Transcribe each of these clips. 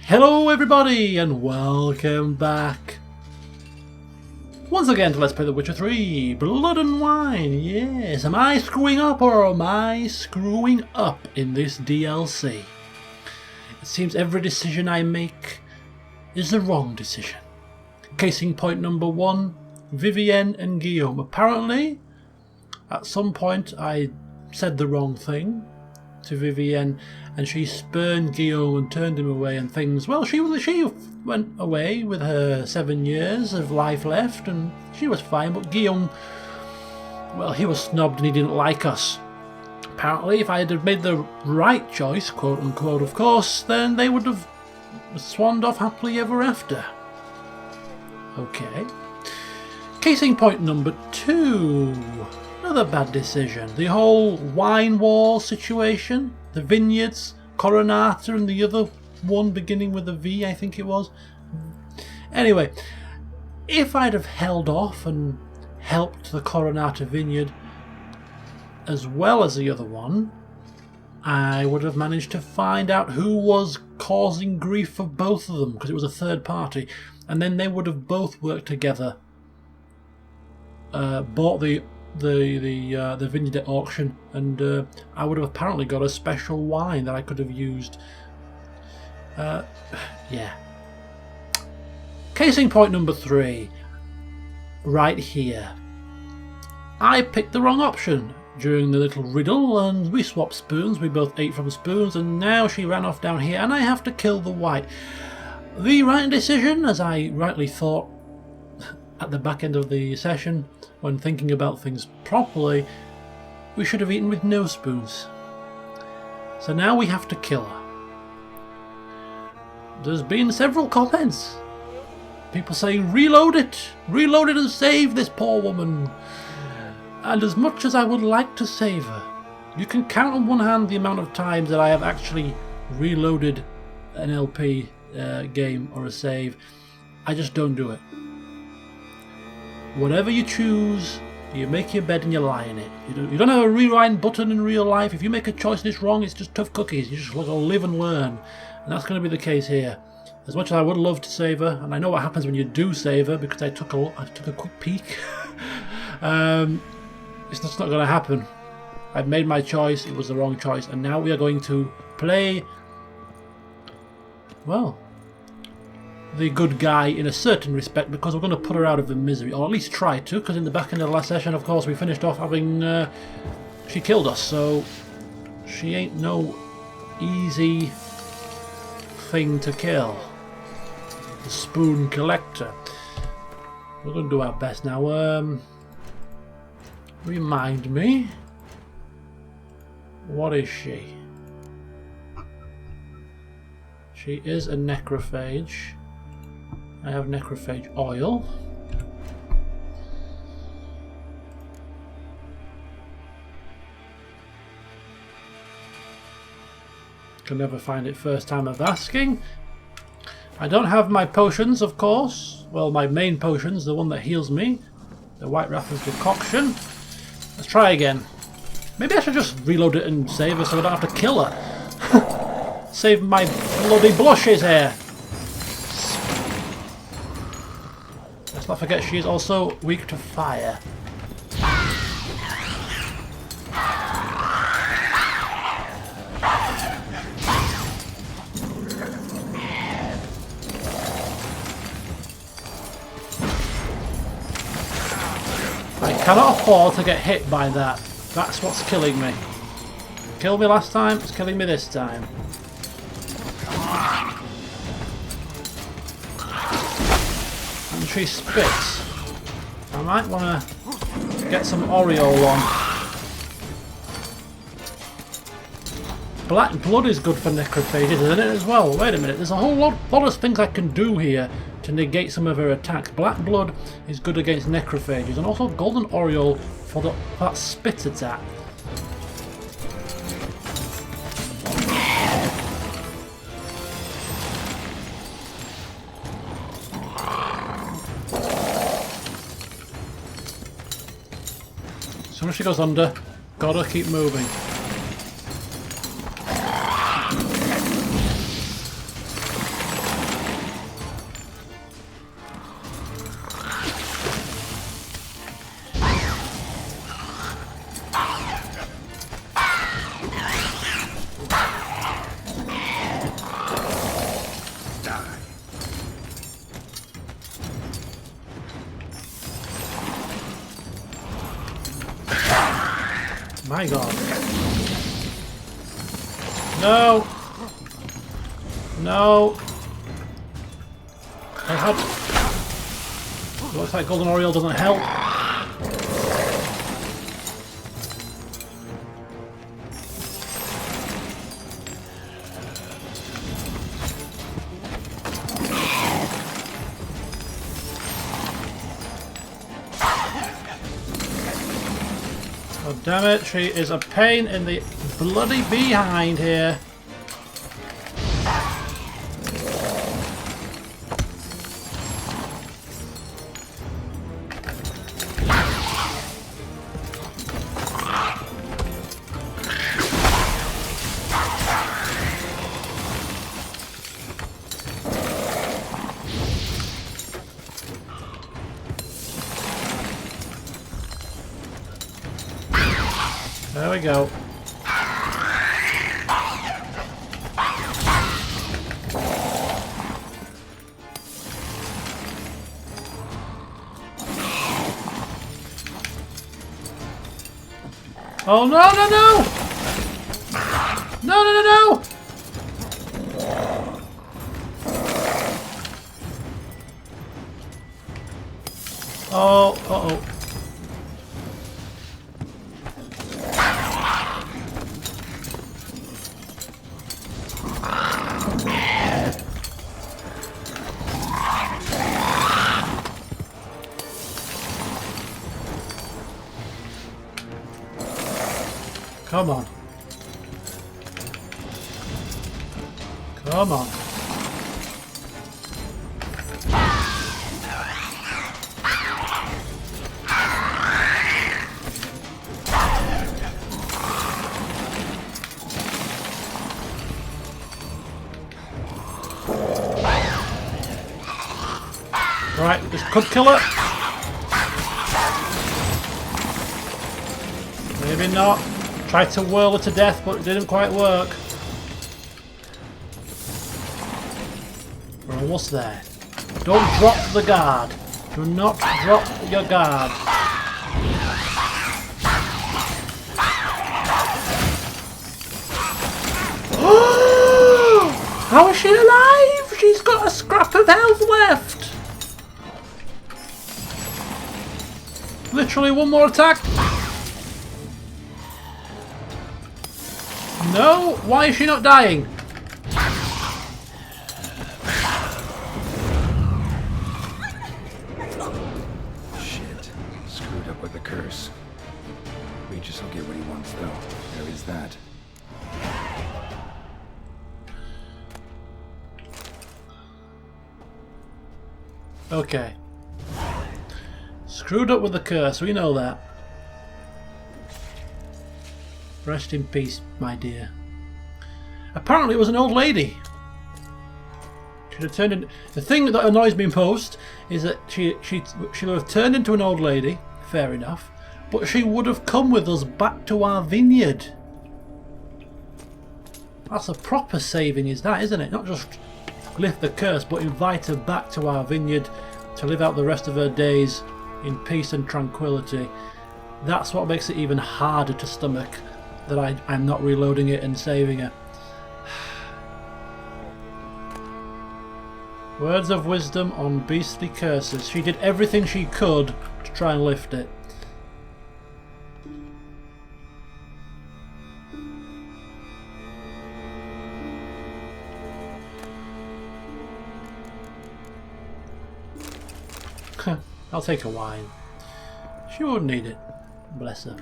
Hello everybody and welcome back once again to Let's Play The Witcher 3 Blood and Wine. Yes, am I screwing up or am I screwing up in this DLC? It seems every decision I make is the wrong decision. Casing point number 1, Vivienne and Guillaume. Apparently, at some point I said the wrong thing to Vivienne and she spurned Guillaume and turned him away and things. Well, she went away with her 7 years of life left and she was fine, but Guillaume, well, he was snubbed and he didn't like us. Apparently, if I had made the right choice, quote unquote, of course, then they would have swanned off happily ever after. Okay. Casing point number 2. Another bad decision. The whole wine wall situation. The vineyards, Coronata, and the other one beginning with a V, I think it was. Anyway, if I'd have held off and helped the Coronata vineyard as well as the other one, I would have managed to find out who was causing grief for both of them, because it was a third party, and then they would have both worked together, bought the vineyard at auction, and I would have apparently got a special wine that I could have used. Yeah. Casing point number 3. Right here. I picked the wrong option during the little riddle, and we swapped spoons. We both ate from spoons, and now she ran off down here, and I have to kill the white. The right decision, as I rightly thought at the back end of the session, when thinking about things properly, we should have eaten with no spoons. So now we have to kill her. There's been several comments. People saying, reload it and save this poor woman. And as much as I would like to save her, you can count on one hand the amount of times that I have actually reloaded an LP game or a save. I just don't do it. Whatever you choose, you make your bed and you lie in it. You don't have a rewind button in real life. If you make a choice and it's wrong, it's just tough cookies. You just got to live and learn. And that's going to be the case here. As much as I would love to save her, and I know what happens when you do save her because I took a quick peek. It's just not going to happen. I've made my choice. It was the wrong choice. And now we are going to play, well, the good guy in a certain respect, because we're going to put her out of her misery, or at least try to, because in the back end of the last session, of course, we finished off having she killed us, so she ain't no easy thing to kill. The spoon collector. We're going to do our best now. Remind me, what is she? She is a necrophage. I have necrophage oil. Can never find it first time of asking. I don't have my potions, of course. Well, my main potions, the one that heals me. The White Raffles decoction. Let's try again. Maybe I should just reload it and save her so I don't have to kill her. Save my bloody blushes here. Let's not forget she is also weak to fire. I cannot afford to get hit by that. That's what's killing me. Killed me last time, it's killing me this time. And she spits. I might want to get some Oreo on. Black blood is good for necrophages, isn't it, as well? Wait a minute, there's a whole lot of things I can do here to negate some of her attacks. Black blood is good against necrophages, and also golden Oreo for that spit attack. As soon as she goes under, gotta keep moving. My God. No. No. I had... Looks like Golden Oriole doesn't help. Oh, damn it, she is a pain in the bloody behind here. There we go. Oh no no no! No no no no! Oh, uh-oh. Come on. Come on. Right, this could kill her. Maybe not. Tried to whirl her to death, but it didn't quite work. We're almost there. Don't drop the guard. Do not drop your guard. How is she alive? She's got a scrap of health left. Literally one more attack. No, why is she not dying? Shit, screwed up with the curse. Regis will get what he wants though. There is that. Okay. Screwed up with the curse, we know that. Rest in peace, my dear. Apparently it was an old lady. She'd have turned in... The thing that annoys me most is that she would have turned into an old lady, fair enough, but she would have come with us back to our vineyard. That's a proper saving, is that, isn't it? Not just lift the curse, but invite her back to our vineyard to live out the rest of her days in peace and tranquility. That's what makes it even harder to stomach, that I'm not reloading it and saving her. Words of wisdom on beastly curses. She did everything she could to try and lift it. I'll take a wine. She won't need it. Bless her.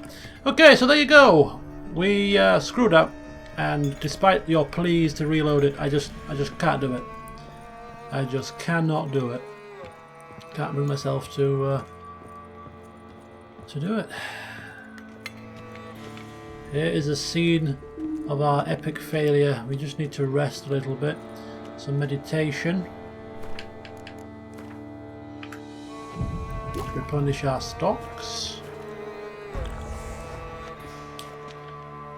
Okay, so there you go. We screwed up, and despite your pleas to reload it, I just can't do it. I just cannot do it. Can't bring myself to do it. Here is a scene of our epic failure. We just need to rest a little bit. Some meditation. Replenish our stocks.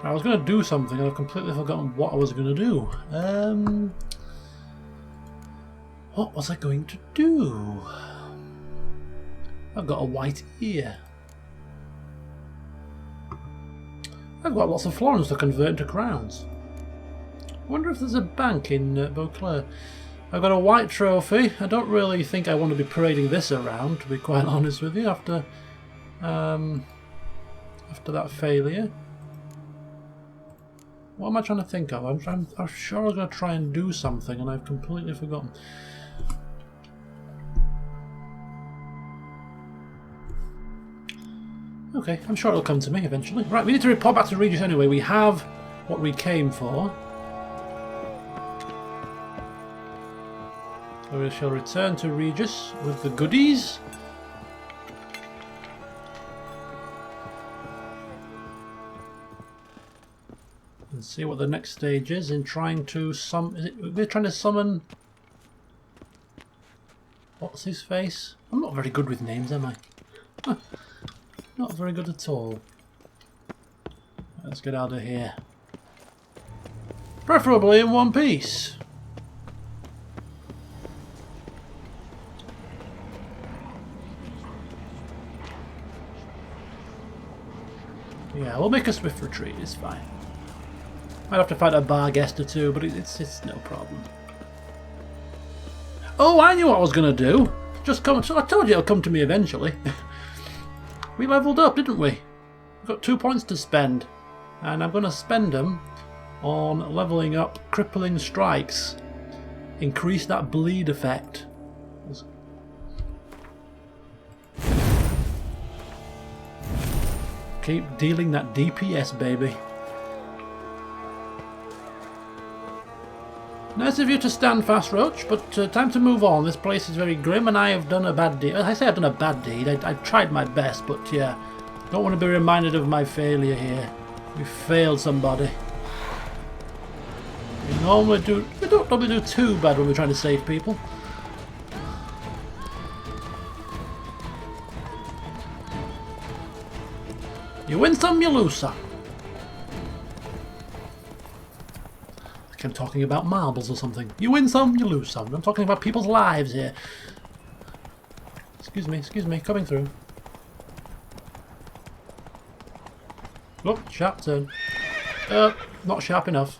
I was going to do something and I've completely forgotten what I was going to do. What was I going to do? I've got a white ear. I've got lots of florins to convert into crowns. I wonder if there's a bank in Beauclair. I've got a white trophy. I don't really think I want to be parading this around, to be quite honest with you, after that failure. What am I trying to think of? I'm sure I was going to try and do something and I've completely forgotten. Okay, I'm sure it'll come to me eventually. Right, we need to report back to Regis anyway. We have what we came for. So we shall return to Regis with the goodies. And see what the next stage is in trying to we're trying to summon... What's his face? I'm not very good with names, am I? Huh. Not very good at all. Let's get out of here. Preferably in one piece. Yeah, we'll make a swift retreat, it's fine. Might have to fight a bar guest or two, but it's no problem. Oh, I knew what I was going to do. Just come. So I told you it'll come to me eventually. We leveled up, didn't we? We've got 2 points to spend. And I'm going to spend them on leveling up crippling strikes. Increase that bleed effect. Keep dealing that DPS, baby. Nice of you to stand fast, Roach, but time to move on. This place is very grim and I have done a bad deed. I say I've done a bad deed. I tried my best, but yeah. Don't want to be reminded of my failure here. We failed somebody. We don't normally do too bad when we're trying to save people. You win some, you lose some. Like I'm talking about marbles or something. You win some, you lose some. I'm talking about people's lives here. Excuse me, coming through. Look, sharp turn. Not sharp enough.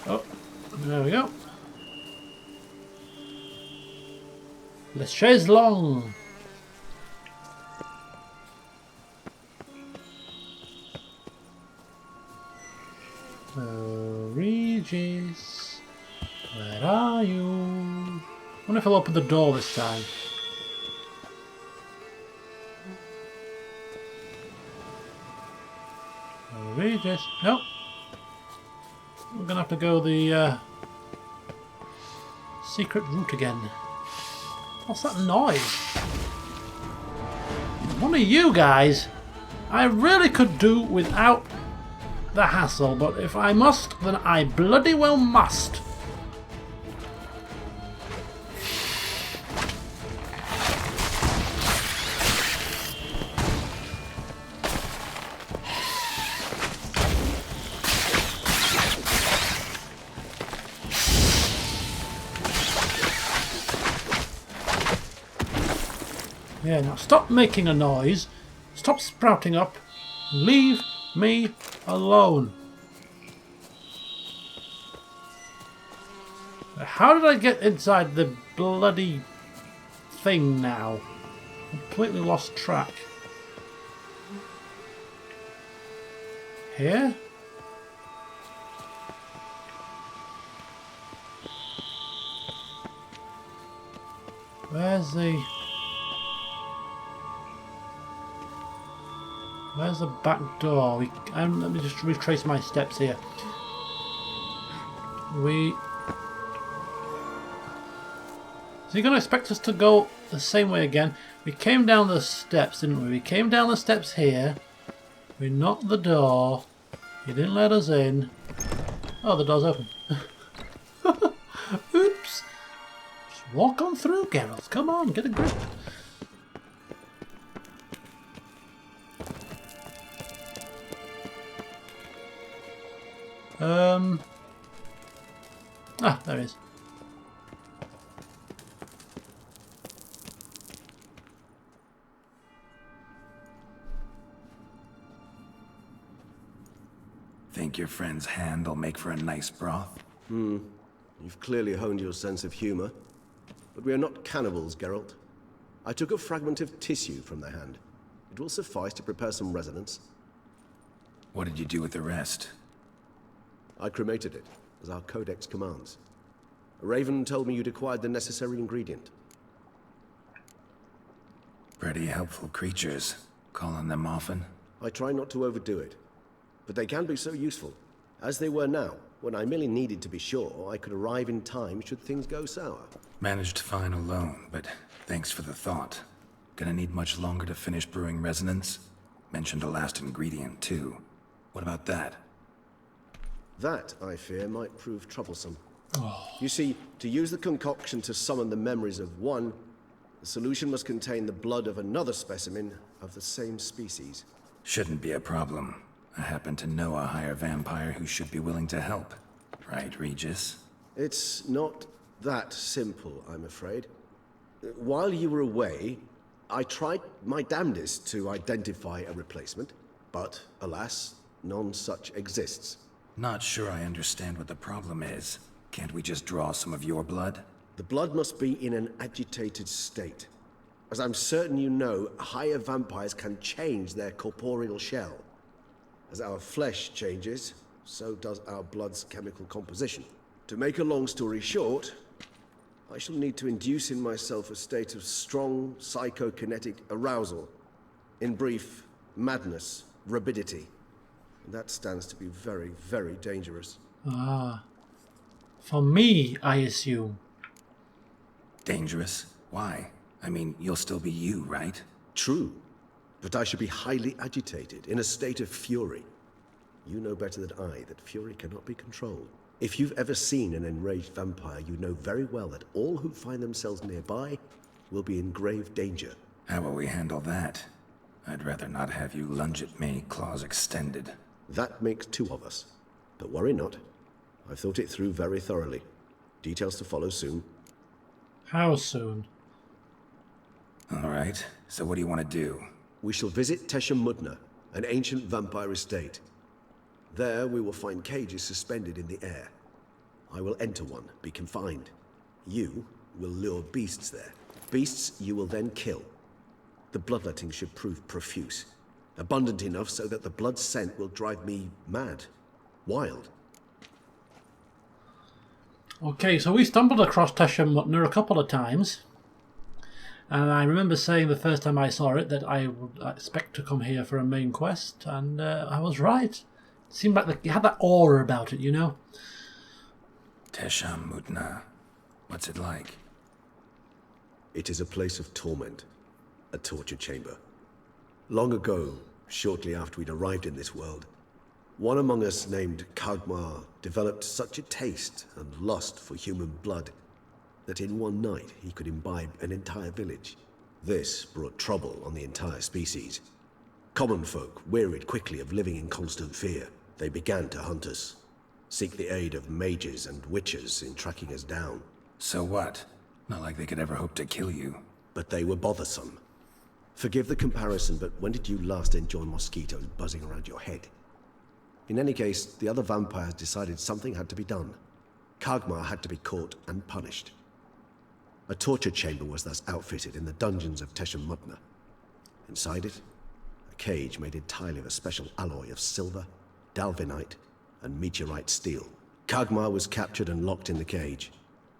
Oh, there we go. Les chaises longues. Regis, where are you? I wonder if I'll open the door this time. Regis, nope. We're gonna have to go the secret route again. What's that noise? One of you guys. I really could do without the hassle, but if I must, then I bloody well must. Yeah, now stop making a noise, stop sprouting up, and leave me alone. How did I get inside the bloody thing now? Completely lost track. Here? Where's the back door? Let me just retrace my steps here. Is he going to expect us to go the same way again? We came down the steps, didn't we? We came down the steps here. We knocked the door. He didn't let us in. Oh, the door's open. Walk on through, Geralt. Come on, get a grip. Ah, there it is. Think your friend's hand will make for a nice broth? You've clearly honed your sense of humor. But we are not cannibals, Geralt. I took a fragment of tissue from the hand. It will suffice to prepare some resonance. What did you do with the rest? I cremated it, as our codex commands. Raven told me you'd acquired the necessary ingredient. Pretty helpful creatures. Call on them often? I try not to overdo it, but they can be so useful. As they were now, when I merely needed to be sure I could arrive in time should things go sour. Managed fine alone, but thanks for the thought. Gonna need much longer to finish brewing resonance? Mentioned a last ingredient, too. What about that? That, I fear, might prove troublesome. You see, to use the concoction to summon the memories of one, the solution must contain the blood of another specimen of the same species. Shouldn't be a problem. I happen to know a higher vampire who should be willing to help. Right, Regis? It's not that simple, I'm afraid. While you were away, I tried my damnedest to identify a replacement, but alas, none such exists. Not sure I understand what the problem is. Can't we just draw some of your blood? The blood must be in an agitated state. As I'm certain you know, higher vampires can change their corporeal shell. As our flesh changes, so does our blood's chemical composition. To make a long story short, I shall need to induce in myself a state of strong psychokinetic arousal. In brief, madness, rabidity. And that stands to be very, very dangerous. Ah. For me, I assume. Dangerous? Why? I mean, you'll still be you, right? True, but I should be highly agitated, in a state of fury. You know better than I that fury cannot be controlled. If you've ever seen an enraged vampire, you know very well that all who find themselves nearby will be in grave danger. How will we handle that? I'd rather not have you lunge at me, claws extended. That makes two of us. But worry not. I've thought it through very thoroughly. Details to follow soon. How soon? All right, so what do you want to do? We shall visit Tesha Mudna, an ancient vampire estate. There we will find cages suspended in the air. I will enter one, be confined. You will lure beasts there. Beasts you will then kill. The bloodletting should prove profuse. Abundant enough so that the blood scent will drive me mad. Wild. Okay, so we stumbled across Tesha Mutner a couple of times. And I remember saying the first time I saw it that I would expect to come here for a main quest, and I was right. It seemed like it had that aura about it, you know? Tesha Mudna. What's it like? It is a place of torment. A torture chamber. Long ago, shortly after we'd arrived in this world, one among us named Kagmar developed such a taste and lust for human blood that in one night he could imbibe an entire village. This brought trouble on the entire species. Common folk wearied quickly of living in constant fear. They began to hunt us, seek the aid of mages and witches in tracking us down. So what? Not like they could ever hope to kill you. But they were bothersome. Forgive the comparison, but when did you last enjoy mosquitoes buzzing around your head? In any case, the other vampires decided something had to be done. Kagmar had to be caught and punished. A torture chamber was thus outfitted in the dungeons of Tesha Mudna. Inside it, a cage made entirely of a special alloy of silver, dalvinite, and meteorite steel. Kagmar was captured and locked in the cage.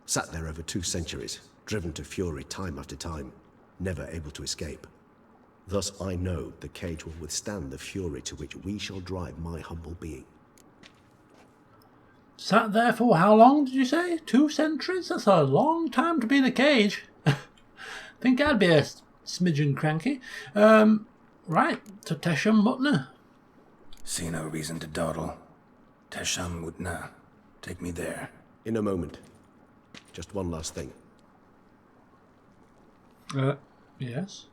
Sat there over 2 centuries, driven to fury time after time, never able to escape. Thus I know the cage will withstand the fury to which we shall drive my humble being. Sat there for how long did you say? 2 centuries? That's a long time to be in a cage. Think I'd be a smidgen cranky. Right, to Tesha Mutna. See no reason to dawdle. Tesha Mudna. Take me there. In a moment. Just one last thing. Yes.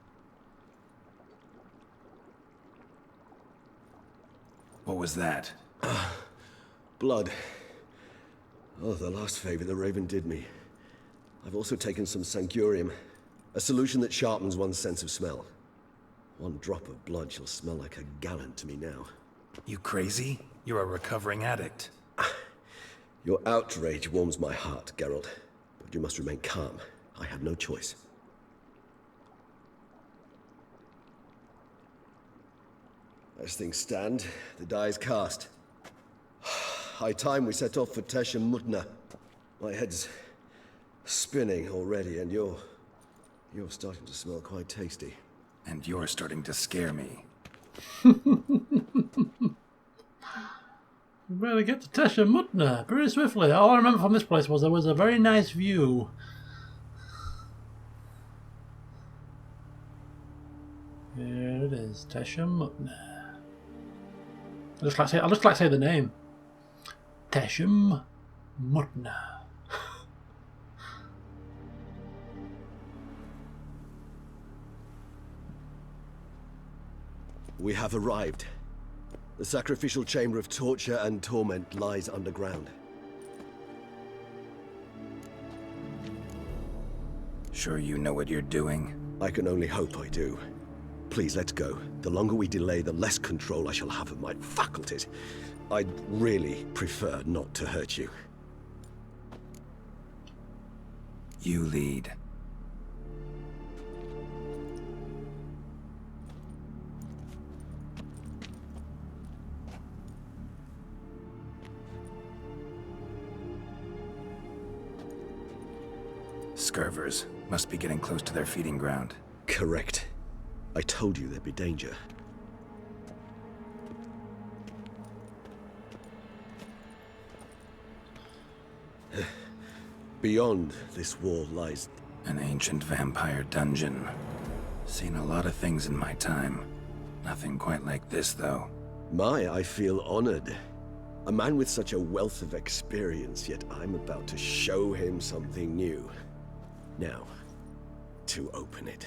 What was that? Blood. Oh, the last favor the Raven did me. I've also taken some sancurium, a solution that sharpens one's sense of smell. One drop of blood shall smell like a gallon to me now. You crazy? You're a recovering addict. Your outrage warms my heart, Geralt. But you must remain calm. I had no choice. As things stand, the die is cast. High time we set off for Tesh and Mutna. My head's spinning already, and you're starting to smell quite tasty. And you're starting to scare me. We better get to Tesha Mutna very swiftly. All I remember from this place was there was a very nice view. Here it is, Tesha Mutna. I just like to say the name. Tesha Mutna. We have arrived. The sacrificial chamber of torture and torment lies underground. Sure you know what you're doing? I can only hope I do. Please, let's go. The longer we delay, the less control I shall have of my faculties. I'd really prefer not to hurt you. You lead. Scurvers must be getting close to their feeding ground. Correct. I told you there'd be danger. Beyond this wall lies... An ancient vampire dungeon. Seen a lot of things in my time. Nothing quite like this, though. I feel honored. A man with such a wealth of experience, yet I'm about to show him something new. Now, to open it.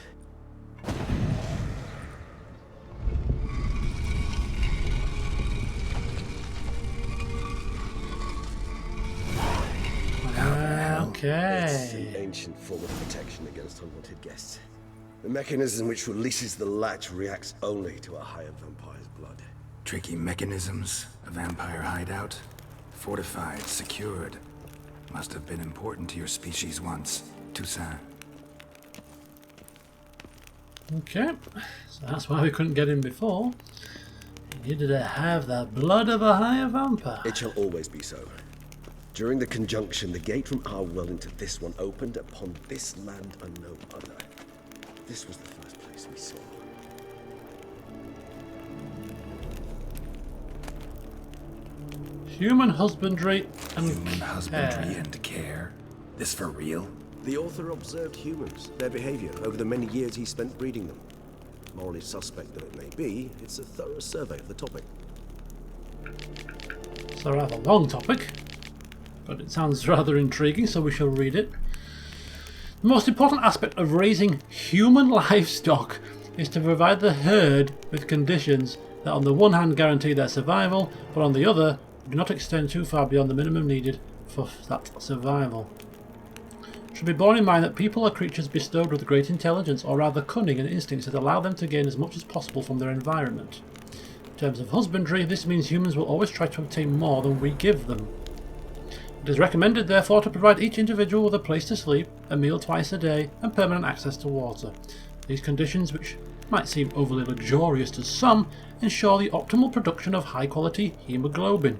It's an Okay. ancient form of protection against unwanted guests. The mechanism which releases the latch reacts only to a higher vampire's blood. Tricky mechanisms, a vampire hideout. Fortified, secured. Must have been important to your species once. Toussaint. Okay. So that's why we couldn't get in before. You needed to have the blood of a higher vampire. It shall always be so. During the conjunction, the gate from our well into this one opened upon this land and no other. This was the first place we saw. Human husbandry and Human husbandry and care. This for real? The author observed humans, their behavior, over the many years he spent breeding them. Morally suspect though it may be, it's a thorough survey of the topic. It's a rather long topic, but it sounds rather intriguing, so we shall read it. The most important aspect of raising human livestock is to provide the herd with conditions that on the one hand guarantee their survival, but on the other do not extend too far beyond the minimum needed for that survival. It should be borne in mind that people are creatures bestowed with great intelligence, or rather cunning and instincts that allow them to gain as much as possible from their environment. In terms of husbandry, this means humans will always try to obtain more than we give them. It is recommended, therefore, to provide each individual with a place to sleep, a meal twice a day, and permanent access to water. These conditions, which might seem overly luxurious to some, ensure the optimal production of high-quality hemoglobin.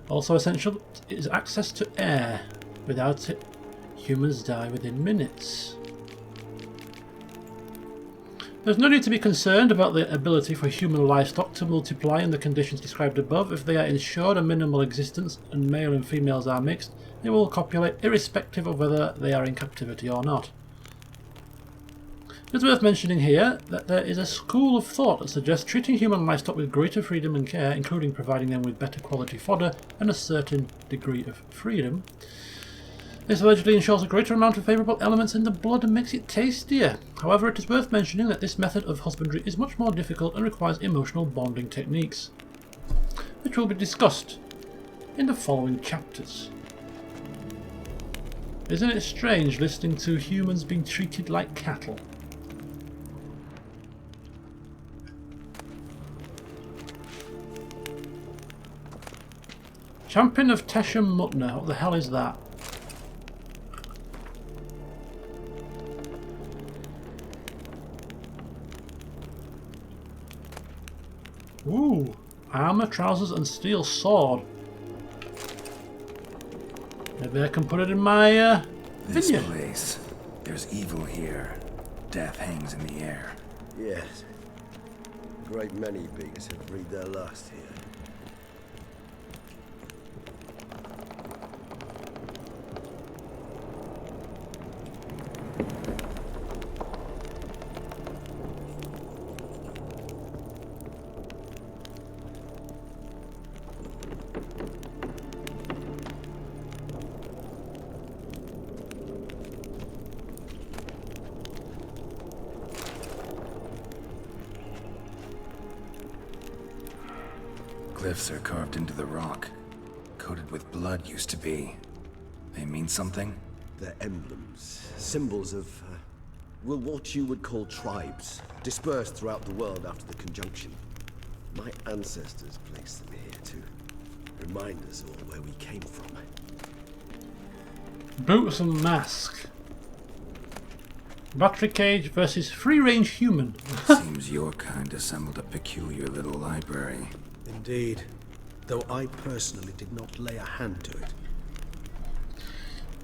Also essential is access to air. Without it, humans die within minutes. There's no need to be concerned about the ability for human livestock to multiply in the conditions described above. If they are ensured a minimal existence and male and females are mixed, they will copulate irrespective of whether they are in captivity or not. It's worth mentioning here that there is a school of thought that suggests treating human livestock with greater freedom and care, including providing them with better quality fodder and a certain degree of freedom, This allegedly ensures a greater amount of favourable elements in the blood and makes it tastier. However, it is worth mentioning that this method of husbandry is much more difficult and requires emotional bonding techniques, which will be discussed in the following chapters. Isn't it strange listening to humans being treated like cattle? Champion of Teshem Mutner, what the hell is that? Ooh, armour, trousers and steel sword. Maybe I can put it in my This vineyard. place. There's evil here. Death hangs in the air. Yes. A great many beings have breathed their last here. Glyphs are carved into the rock. Coated with blood used to be. They mean something? They're emblems, symbols of, well, what you would call tribes, dispersed throughout the world after the conjunction. My ancestors placed them here to remind us all where we came from. Boots and mask. Battery cage versus free-range human. Seems your kind assembled a peculiar little library. Indeed, though I personally did not lay a hand to it.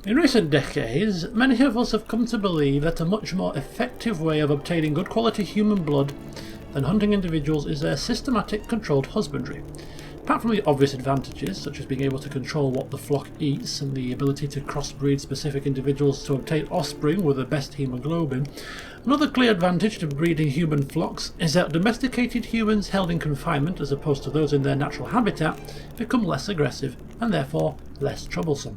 In recent decades, many of us have come to believe that a much more effective way of obtaining good quality human blood than hunting individuals is their systematic controlled husbandry. Apart from the obvious advantages, such as being able to control what the flock eats and the ability to crossbreed specific individuals to obtain offspring with the best hemoglobin, another clear advantage to breeding human flocks is that domesticated humans held in confinement, as opposed to those in their natural habitat, become less aggressive and therefore less troublesome.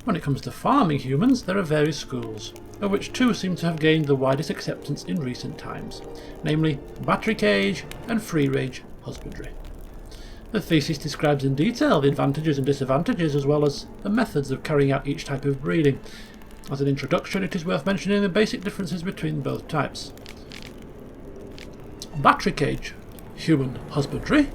When it comes to farming humans, there are various schools, of which two seem to have gained the widest acceptance in recent times, namely battery cage and free-range husbandry. The thesis describes in detail the advantages and disadvantages as well as the methods of carrying out each type of breeding. As an introduction, it is worth mentioning the basic differences between both types. Battery cage human husbandry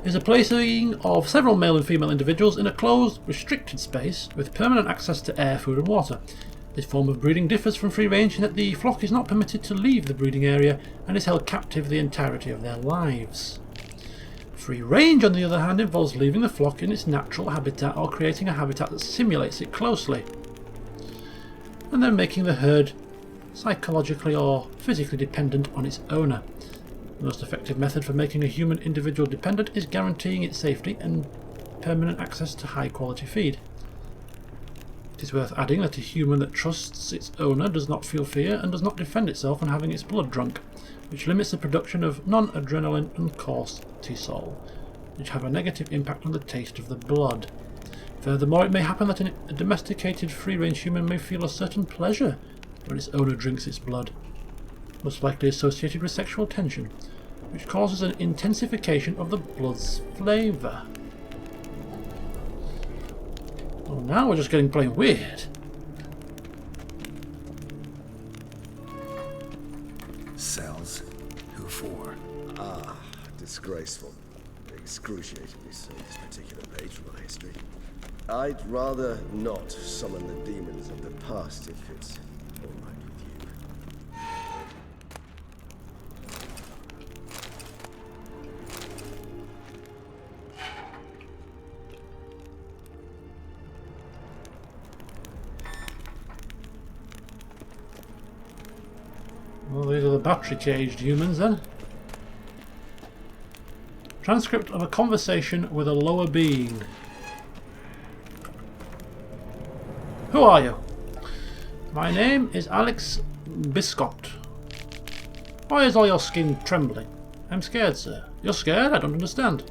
is a placing of several male and female individuals in a closed, restricted space with permanent access to air, food and water. This form of breeding differs from free range in that the flock is not permitted to leave the breeding area and is held captive the entirety of their lives. Free range, on the other hand, involves leaving the flock in its natural habitat or creating a habitat that simulates it closely, and then making the herd psychologically or physically dependent on its owner. The most effective method for making a human individual dependent is guaranteeing its safety and permanent access to high quality feed. It is worth adding that a human that trusts its owner does not feel fear and does not defend itself when having its blood drunk, which limits the production of non-adrenaline and cortisol, which have a negative impact on the taste of the blood. Furthermore, it may happen that a domesticated free-range human may feel a certain pleasure when its owner drinks its blood, most likely associated with sexual tension, which causes an intensification of the blood's flavour. Oh, now we're just getting plain weird. Cells? Who for? Ah, disgraceful. Excruciatingly so, this particular page from our history. I'd rather not summon the demons of the past if it's all right with you. Well, these are the battery caged humans then. Transcript of a conversation with a lower being. Who are you? My name is Alex Biscott. Why is all your skin trembling? I'm scared, sir. You're scared? I don't understand.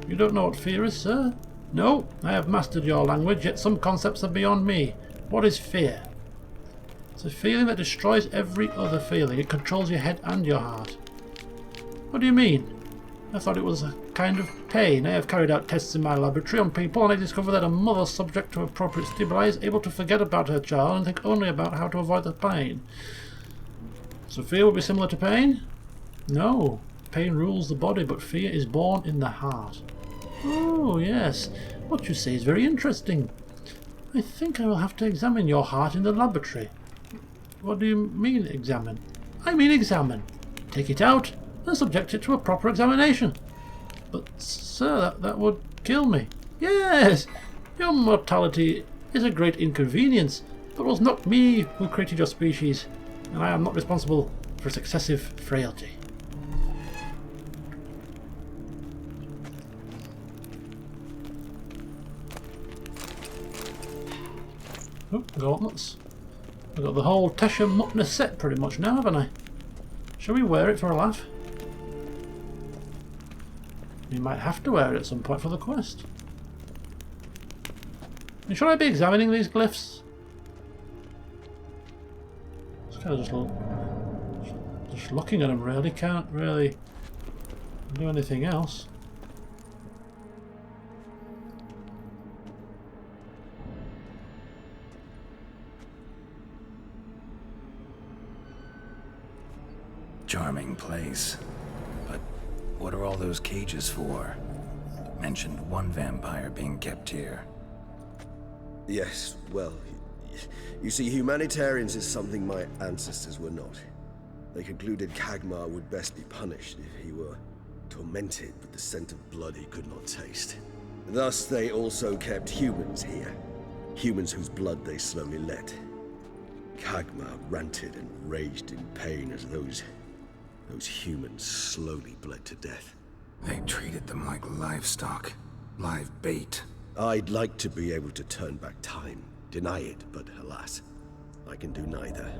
You don't know what fear is, sir? No, I have mastered your language, yet some concepts are beyond me. What is fear? It's a feeling that destroys every other feeling. It controls your head and your heart. What do you mean? I thought it was a kind of pain. I have carried out tests in my laboratory on people, and I discovered that a mother subject to appropriate stimuli is able to forget about her child and think only about how to avoid the pain. So fear would be similar to pain? No. Pain rules the body, but fear is born in the heart. Oh, yes. What you say is very interesting. I think I will have to examine your heart in the laboratory. What do you mean, examine? I mean examine. Take it out and subject it to a proper examination. But, sir, that would kill me. Yes, your mortality is a great inconvenience, but it was not me who created your species, and I am not responsible for its excessive frailty. Oh, gauntlets. I've got the whole Tesha Mutner set pretty much now, haven't I? Shall we wear it for a laugh? We might have to wear it at some point for the quest. And should I be examining these glyphs? Just kind of just looking at them really, can't really do anything else. Charming place. But what are all those cages for? Mentioned one vampire being kept here. Yes, well, you see, humanitarians is something my ancestors were not. They concluded Kagmar would best be punished if he were tormented with the scent of blood he could not taste. Thus, they also kept humans here. Humans whose blood they slowly let. Kagmar ranted and raged in pain as those humans slowly bled to death. They treated them like livestock. Live bait. I'd like to be able to turn back time, deny it, but alas, I can do neither.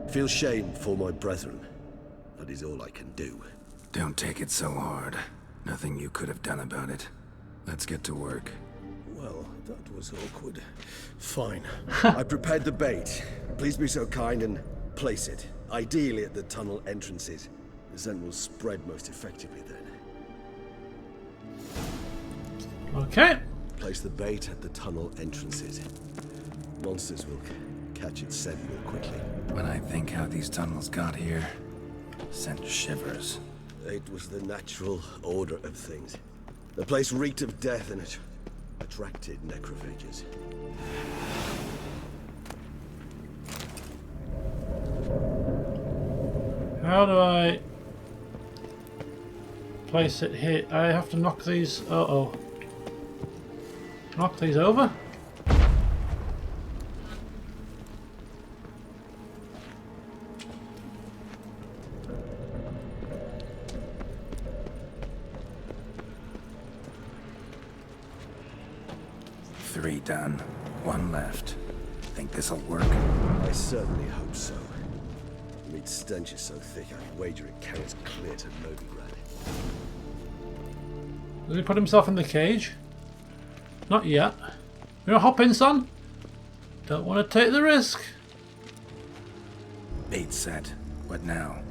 Feel shame for my brethren. That is all I can do. Don't take it so hard. Nothing you could have done about it. Let's get to work. Well, that was awkward. Fine. I prepared the bait. Please be so kind and place it. Ideally at the tunnel entrances. The scent will spread most effectively then. Okay. Place the bait at the tunnel entrances. Monsters will catch its scent more quickly. When I think how these tunnels got here, sent shivers. It was the natural order of things. The place reeked of death and it attracted necrophages. How do I place it here? I have to knock these. Uh-oh. Knock these over? Three done. One left. Think this'll work? I certainly hope so. The meat stench is so thick, I'd wager it carries clear to Novigrad. Does he put himself in the cage? Not yet. You gonna hop in, son? Don't want to take the risk. Bait set. What now?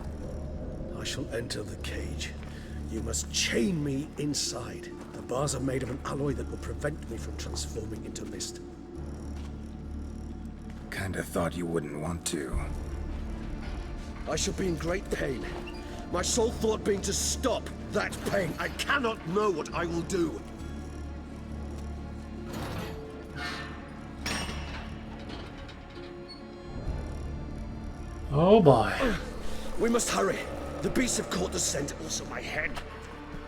I shall enter the cage. You must chain me inside. The bars are made of an alloy that will prevent me from transforming into mist. Kinda thought you wouldn't want to. I shall be in great pain. My sole thought being to stop that pain. I cannot know what I will do. Oh boy. We must hurry. The beasts have caught the scent. Also my head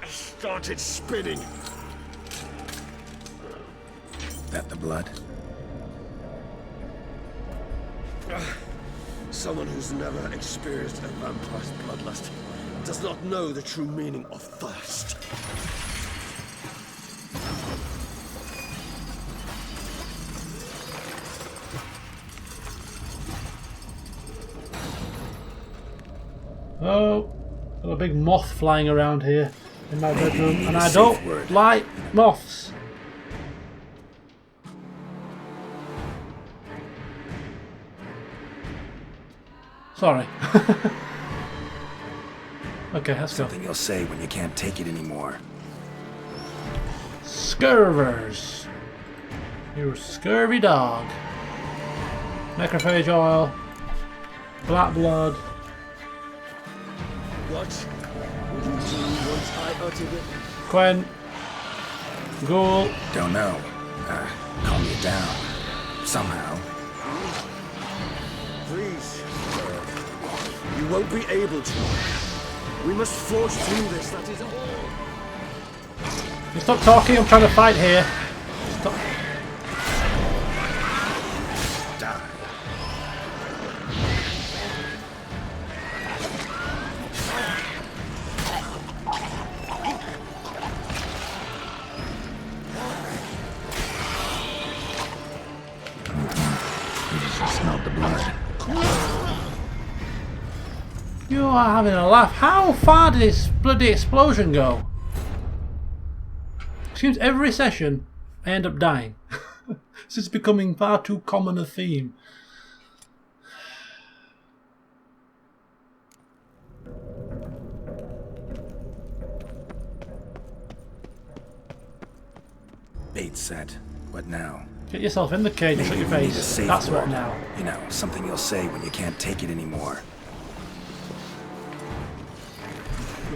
started spinning. That the blood? Someone who's never experienced a vampire's bloodlust does not know the true meaning of thirst. Oh, got a big moth flying around here in my bedroom, and I don't like moths. Sorry. Okay, let's go. Something you'll say when you can't take it anymore. Scurvers. You scurvy dog. Necrophage oil. Black blood. What would you do once I uttered it? Quen. Ghoul. Don't know. Calm you down. Somehow. Please. You won't be able to. We must forge through this, that is all. You stop talking, I'm trying to fight here. Stop. Die. You just smelled the blood. You are having a laugh. How far did this bloody explosion go? Seems every session I end up dying. This is becoming far too common a theme. Bait set. What now? Get yourself in the cage and shut your we need a face. safe That's what word. now. You know, something you'll say when you can't take it anymore.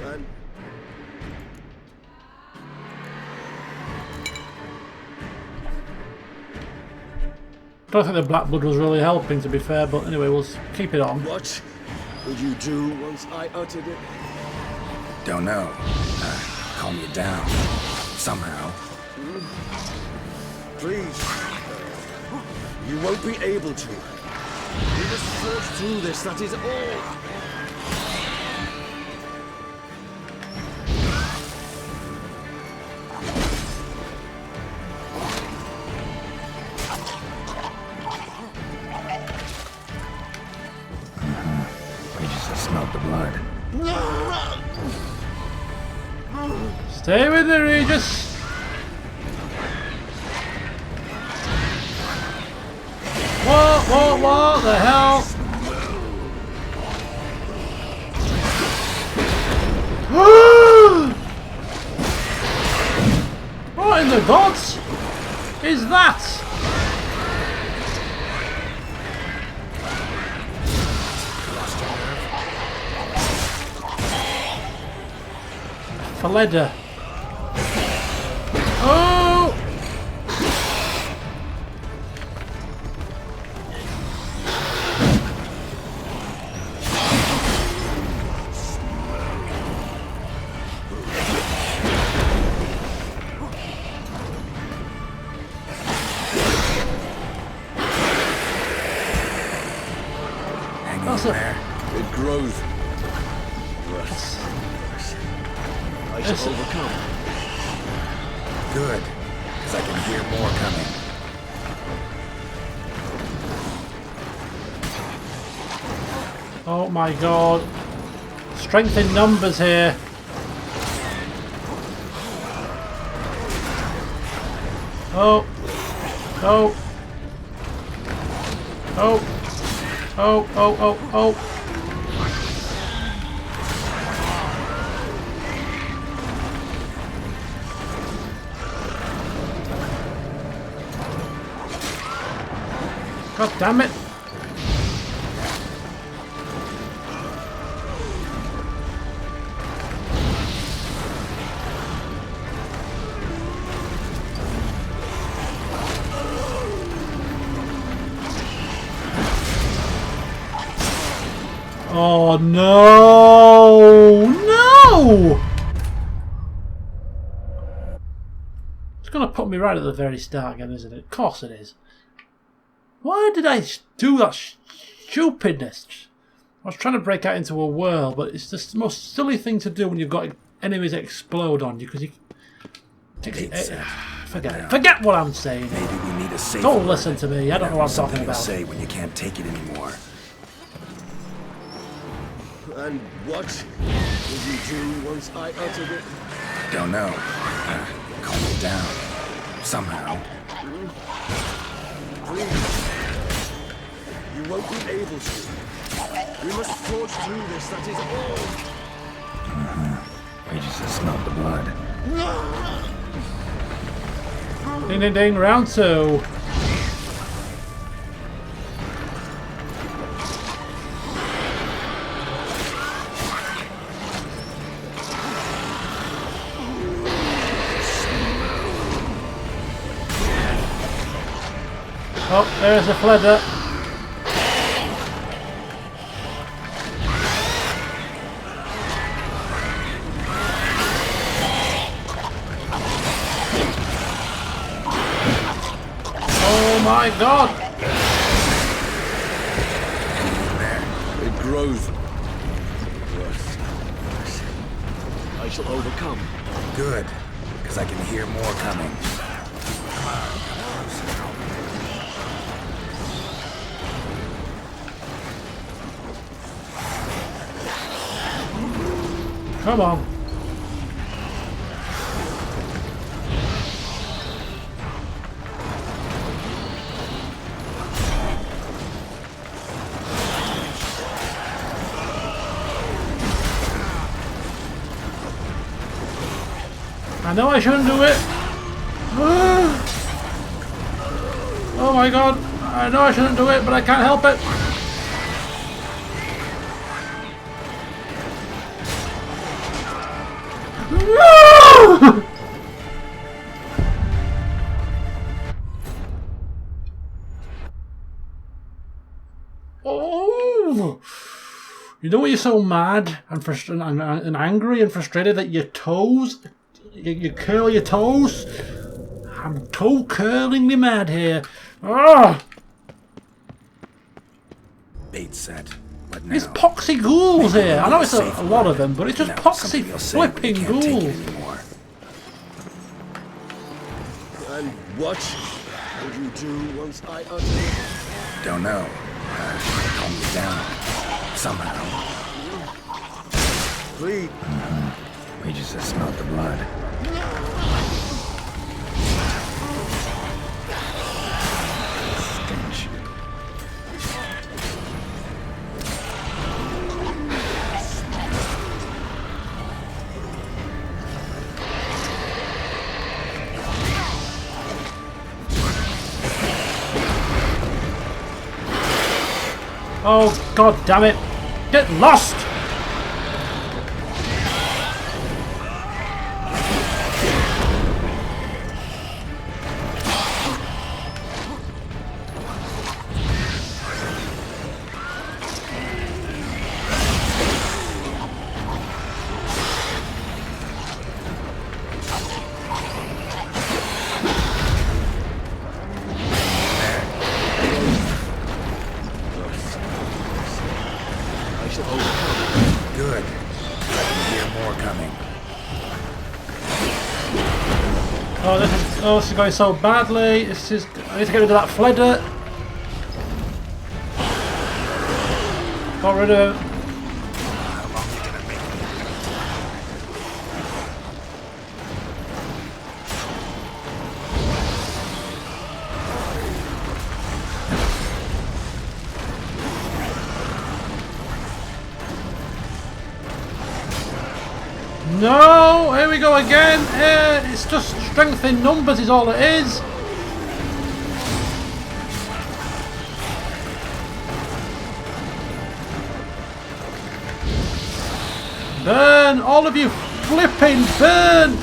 And I don't think the black blood was really helping, to be fair, but anyway, we'll keep it on. what would you do once I uttered it? Don't know. Calm you down. Somehow. Please. You won't be able to. We must forge through this, that is all. You just smelled the blood. Stay with me, Regis. What the hell? What in the gods is that? Faleda. Oh! Hang That's in a- there. It grows. I That's shall a- overcome. Good. Because I can hear more coming. Oh my god. Strength in numbers here. Oh. Oh. Oh. Oh. God damn it. Oh no! No! It's gonna put me right at the very start again, isn't it? Of course it is. Why did I do that stupidness? I was trying to break out into a whirl, but it's the most silly thing to do when you've got enemies explode on you, because you... Forget what I'm saying. Maybe we need a safe Don't word. listen to me, I don't know what I'm Something talking you'll about. say when you can't take it anymore. And what would you do once I uttered it? Don't know. Calm you down. Somehow. Please. You won't be able to. We must forge through this, that is all. We just smelled the blood. Ding ding ding, round 2. Oh, there's the fledder. Oh my god! It grows worse. I shall overcome. Good, because I can hear more coming. Come on. I know I shouldn't do it. Oh my god. I know I shouldn't do it, but I can't help it. No! Oh! You know when you're so mad and angry and frustrated that your toes, you curl your toes? I'm toe curlingly mad here. Ah! Bait set. What now? There's poxy ghouls here. I know it's a lot of them, but it's just No, poxy somebody will say we flipping can't take it ghouls. anymore. And what would you do once I utter it? Don't know. Calm you down. Somehow. Please. We just smelled the blood. Stench. Oh god damn it! Get lost! I shall overcome. Good. I can hear more coming. Oh, this is going so badly. This is. I need to get rid of that fledder. Got rid of. How long you gonna make me? No! Here we go again. It's just strength in numbers is all it is. Burn! All of you flipping burn!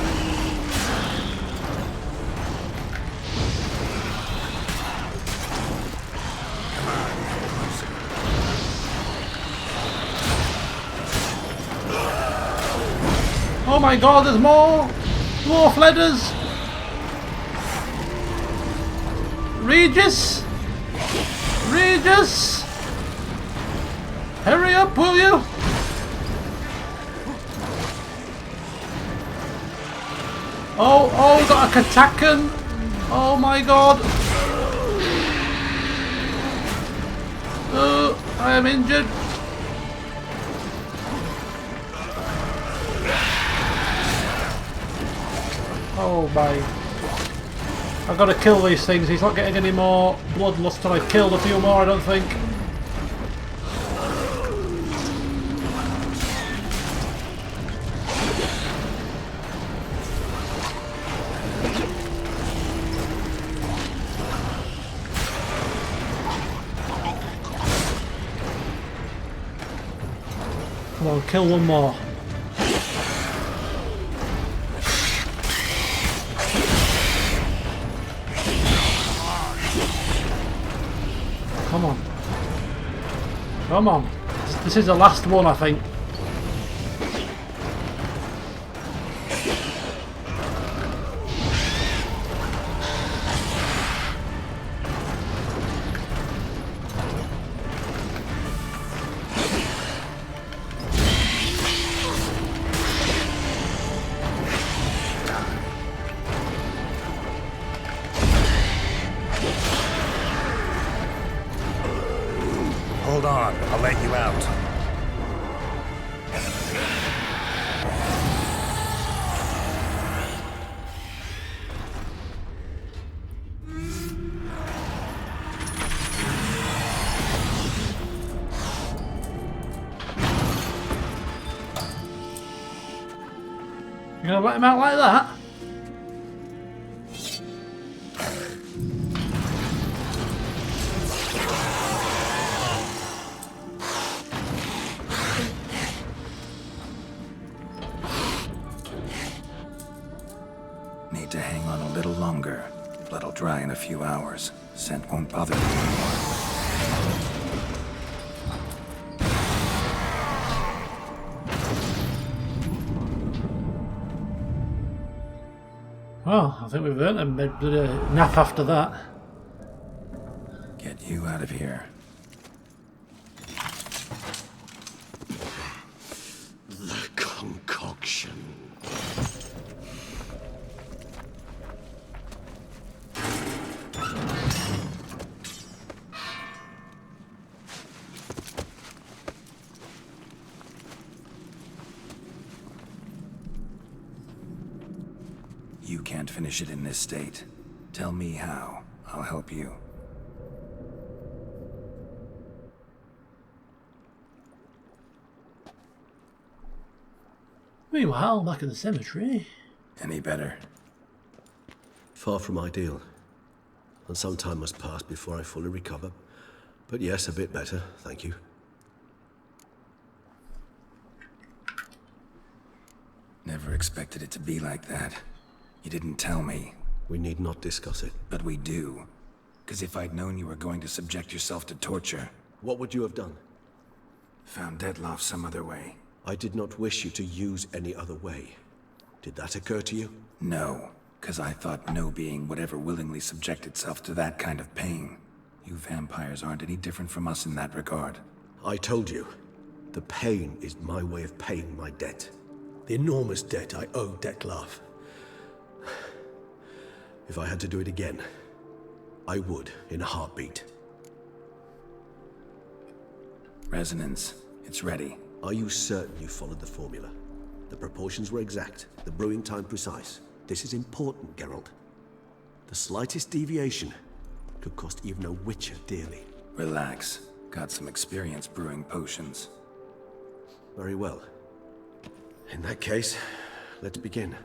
Oh my god, there's more! More fledders! Regis! Regis! Hurry up, will you? Oh, got a Katakan! Oh my god! I am injured. Oh my. I've got to kill these things. He's not getting any more bloodlust till I killed a few more, I don't think. on, kill one more. Come on. Come on. This is the last one, I think. Hold on, I'll let you out. You're gonna let him out like that? Need to hang on a little longer. Blood'll dry in a few hours. Scent won't bother you anymore. Well, I think we've earned a nap after that. Get you out of here. The concoction. You can't finish it in this state. Tell me how. I'll help you. Meanwhile, back in the cemetery. Any better? Far from ideal. And some time must pass before I fully recover. But yes, a bit better, thank you. Never expected it to be like that. You didn't tell me. We need not discuss it. But we do. Because if I'd known you were going to subject yourself to torture... What would you have done? Found Dettlaff some other way. I did not wish you to use any other way. Did that occur to you? No. Because I thought no being would ever willingly subject itself to that kind of pain. You vampires aren't any different from us in that regard. I told you. The pain is my way of paying my debt. The enormous debt I owe Dettlaff. If I had to do it again, I would, in a heartbeat. Resonance. It's ready. Are you certain you followed the formula? The proportions were exact, the brewing time precise. This is important, Geralt. The slightest deviation could cost even a witcher dearly. Relax. Got some experience brewing potions. Very well. In that case, let's begin.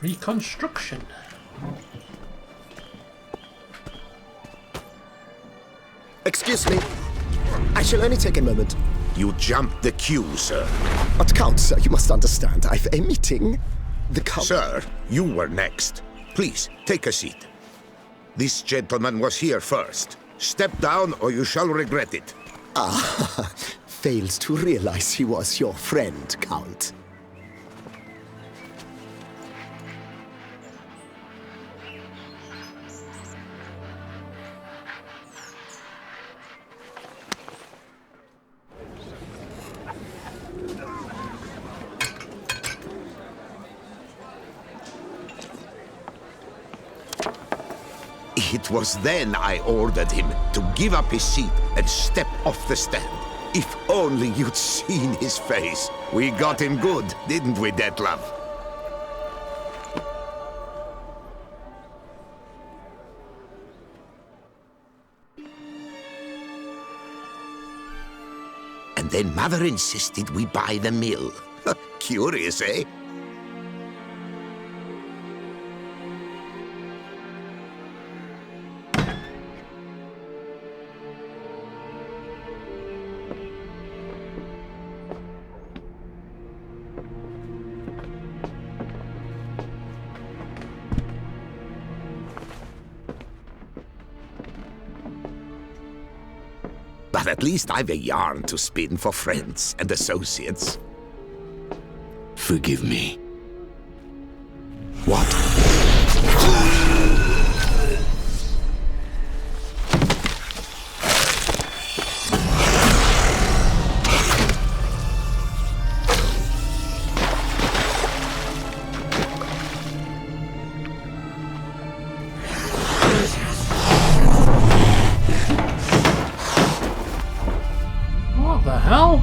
Reconstruction. Excuse me. I shall only take a moment. You jumped the queue, sir. But Count, sir, you must understand. I've a meeting. The Count... Sir, you were next. Please, take a seat. This gentleman was here first. Step down or you shall regret it. Ah, fails to realize he was your friend, Count. It was then I ordered him to give up his seat and step off the stand. If only you'd seen his face. We got him good, didn't we, Detlef? And then Mother insisted we buy the mill. Curious, eh? But at least I've a yarn to spin for friends and associates. Forgive me. What? What the hell?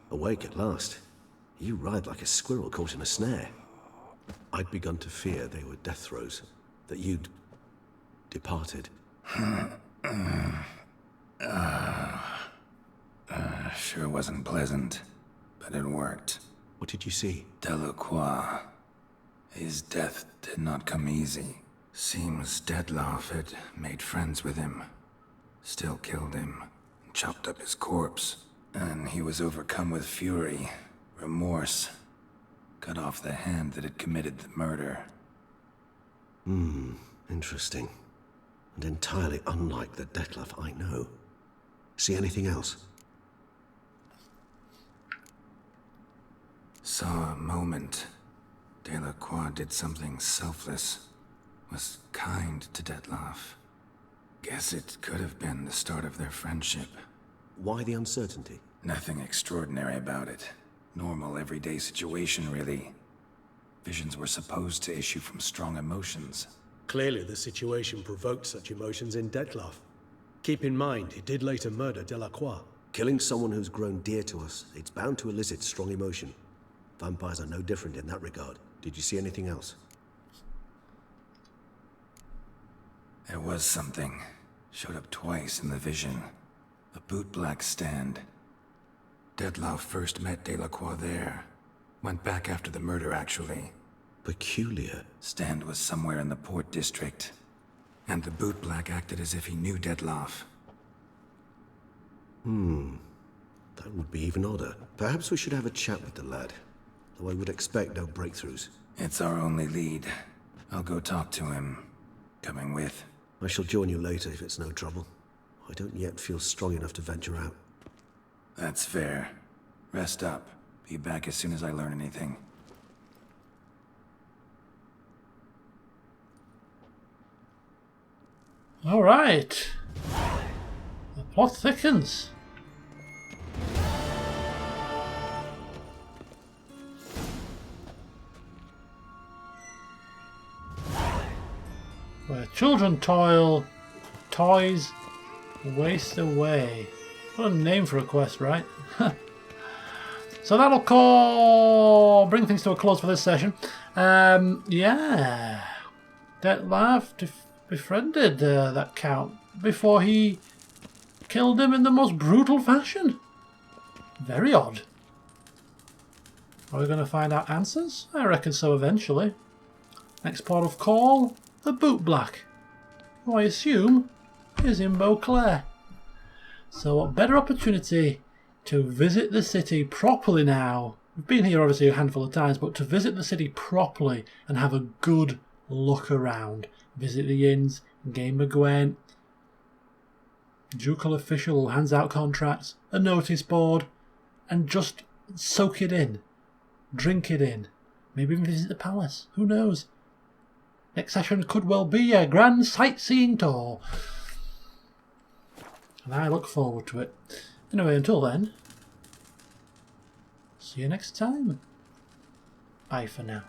Awake at last. You ride like a squirrel caught in a snare. I'd begun to fear they were death throes, that you'd departed. Sure wasn't pleasant, but it worked. What did you see? Delacroix. His death did not come easy. Seems Detlef had made friends with him. Still killed him, chopped up his corpse. And he was overcome with fury, remorse. Cut off the hand that had committed the murder. Interesting. And entirely unlike the Detlef I know. See anything else? Saw a moment. Delacroix did something selfless. Was kind to Detlef. Guess it could have been the start of their friendship. Why the uncertainty? Nothing extraordinary about it. Normal, everyday situation, really. Visions were supposed to issue from strong emotions. Clearly, the situation provoked such emotions in Detlef. Keep in mind, he did later murder Delacroix. Killing someone who's grown dear to us, it's bound to elicit strong emotion. Vampires are no different in that regard. Did you see anything else? There was something. Showed up twice in the vision. A bootblack stand. Detlef first met Delacroix there. Went back after the murder, actually. Peculiar. Stand was somewhere in the Port District. And the bootblack acted as if he knew Detlef. That would be even odder. Perhaps we should have a chat with the lad. Though I would expect no breakthroughs. It's our only lead. I'll go talk to him. Coming with. I shall join you later if it's no trouble. I don't yet feel strong enough to venture out. That's fair. Rest up. Be back as soon as I learn anything. All right. The plot thickens. Where children toil, toys waste away. What a name for a quest, right? So that'll bring things to a close for this session. Yeah. Detlef befriended that count before he killed him in the most brutal fashion. Very odd. Are we going to find out answers? I reckon so eventually. Next port of call, the Bootblack, who I assume is in Beauclair. So what better opportunity to visit the city properly now We've been here obviously a handful of times, but to visit the city properly and have a good look around, visit the inns, Game of Gwent, ducal official who hands out contracts, a notice board, and just soak it in, drink it in, maybe even visit the palace, who knows. Next session could well be a grand sightseeing tour. And I look forward to it. Anyway, until then, see you next time. Bye for now.